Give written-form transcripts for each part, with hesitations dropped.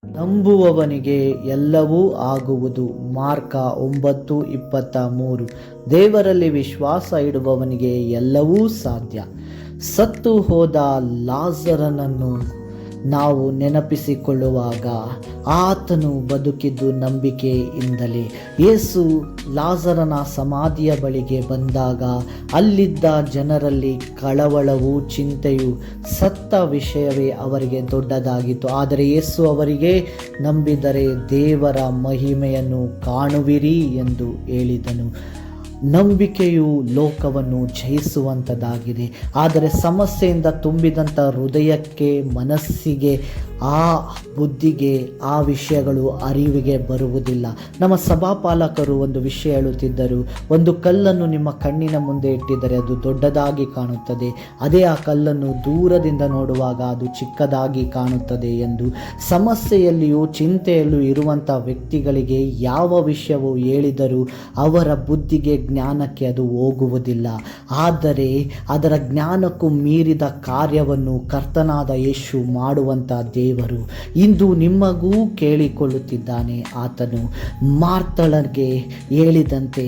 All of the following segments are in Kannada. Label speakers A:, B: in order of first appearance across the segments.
A: ನಂಬುವವನಿಗೆ ಎಲ್ಲವೂ ಆಗುವುದು. ಮಾರ್ಕ 9:23. ದೇವರಲ್ಲಿ ವಿಶ್ವಾಸ ಇಡುವವನಿಗೆ ಎಲ್ಲವೂ ಸಾಧ್ಯ. ಸತ್ತು ಹೋದ ಲಾಜರನನ್ನು ನಾವು ನೆನಪಿಸಿಕೊಳ್ಳುವಾಗ ಆತನು ಬದುಕಿದ್ದು ನಂಬಿಕೆಯಿಂದಲೇ. ಯೇಸು ಲಾಜರನ ಸಮಾಧಿಯ ಬಳಿಗೆ ಬಂದಾಗ ಅಲ್ಲಿದ್ದ ಜನರಲ್ಲಿ ಕಳವಳವೂ ಚಿಂತೆಯೂ ಸತ್ತ ವಿಷಯವೇ ಅವರಿಗೆ ದೊಡ್ಡದಾಗಿತ್ತು. ಆದರೆ ಯೇಸು ಅವರಿಗೆ, ನಂಬಿದರೆ ದೇವರ ಮಹಿಮೆಯನ್ನು ಕಾಣುವಿರಿ ಎಂದು ಹೇಳಿದನು. ನಂಬಿಕೆಯು ಲೋಕವನ್ನು ಜಯಿಸುವಂಥದ್ದಾಗಿದೆ. ಆದರೆ ಸಮಸ್ಯೆಯಿಂದ ತುಂಬಿದಂಥ ಹೃದಯಕ್ಕೆ, ಮನಸ್ಸಿಗೆ, ಆ ಬುದ್ಧಿಗೆ ಆ ವಿಷಯಗಳು ಅರಿವಿಗೆ ಬರುವುದಿಲ್ಲ. ನಮ್ಮ ಸಭಾಪಾಲಕರು ಒಂದು ವಿಷಯ ಹೇಳುತ್ತಿದ್ದರು, ಒಂದು ಕಲ್ಲನ್ನು ನಿಮ್ಮ ಕಣ್ಣಿನ ಮುಂದೆ ಇಟ್ಟಿದ್ದರೆ ಅದು ದೊಡ್ಡದಾಗಿ ಕಾಣುತ್ತದೆ, ಅದೇ ಆ ಕಲ್ಲನ್ನು ದೂರದಿಂದ ನೋಡುವಾಗ ಅದು ಚಿಕ್ಕದಾಗಿ ಕಾಣುತ್ತದೆ ಎಂದು. ಸಮಸ್ಯೆಯಲ್ಲಿಯೂ ಚಿಂತೆಯಲ್ಲೂ ಇರುವಂಥ ವ್ಯಕ್ತಿಗಳಿಗೆ ಯಾವ ವಿಷಯವು ಹೇಳಿದರೂ ಅವರ ಬುದ್ಧಿಗೆ, ಜ್ಞಾನಕ್ಕೆ ಅದು ಹೋಗುವುದಿಲ್ಲ. ಆದರೆ ಅದರ ಜ್ಞಾನಕ್ಕೂ ಮೀರಿದ ಕಾರ್ಯವನ್ನು ಕರ್ತನಾದ ಯೇಸು ಮಾಡುವಂಥ ದೇವರು ಇಂದು ನಿಮಗೂ ಕೇಳಿಕೊಳ್ಳುತ್ತಿದ್ದಾನೆ. ಆತನು ಮಾರ್ತಳಗೆ ಹೇಳಿದಂತೆ,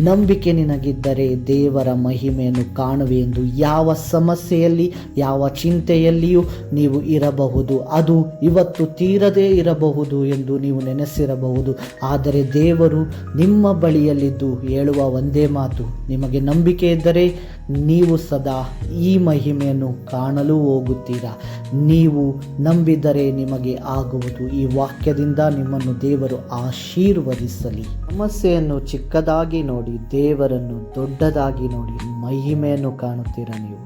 A: ನಂಬಿಕೆ ನಿನಗಿದ್ದರೆ ದೇವರ ಮಹಿಮೆಯನ್ನು ಕಾಣುವೆ ಎಂದು. ಯಾವ ಸಮಸ್ಯೆಯಲ್ಲಿ, ಯಾವ ಚಿಂತೆಯಲ್ಲಿಯೂ ನೀವು ಇರಬಹುದು, ಅದು ಇವತ್ತು ತೀರದೇ ಇರಬಹುದು ಎಂದು ನೀವು ನೆನೆಸಿರಬಹುದು. ಆದರೆ ದೇವರು ನಿಮ್ಮ ಬಳಿಯಲ್ಲಿದ್ದು ಹೇಳುವ ಒಂದೇ ಮಾತು, ನಿಮಗೆ ನಂಬಿಕೆ ಇದ್ದರೆ ನೀವು ಸದಾ ಈ ಮಹಿಮೆಯನ್ನು ಕಾಣಲು ಹೋಗುತ್ತೀರಾ. ನೀವು ನಂಬಿದರೆ ನಿಮಗೆ ಆಗುವುದು. ಈ ವಾಕ್ಯದಿಂದ ನಿಮ್ಮನ್ನು ದೇವರು ಆಶೀರ್ವದಿಸಲಿ. ಸಮಸ್ಯೆಯನ್ನು ಚಿಕ್ಕದಾಗಿ ನೋಡಿ, ದೇವರನ್ನು ದೊಡ್ಡದಾಗಿ ನೋಡಿ, ಮಹಿಮೆಯನ್ನು ಕಾಣುತ್ತೀರಾ ನೀವು.